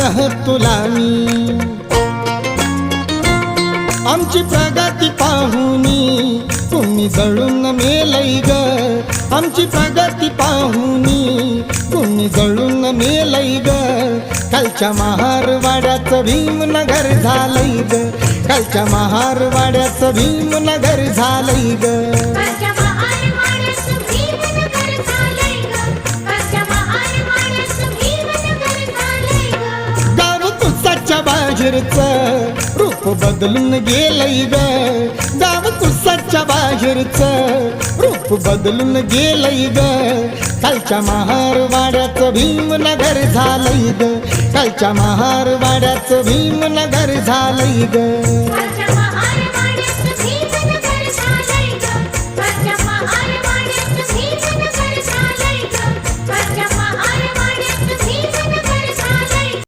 तुला मी आमची प्रगती पाहुनी तुम्ही जळून मेलै ग आमची प्रगती पाहुनी तुम्ही जळून मेलै ग कालच्या महारवाड्याचं भीमनगर झालंय ग कालच्या महारवाड्याचं भीमनगर झालंय ग बाहेरचं रूप बदलून गेलंय ग गाव कुसाच्या बाहेरचं रूप बदलून गेलंय ग कालच्या महारवाड्याचं भीमनगर झालंय ग कालच्या महारवाड्याचं भीमनगर झालंय ग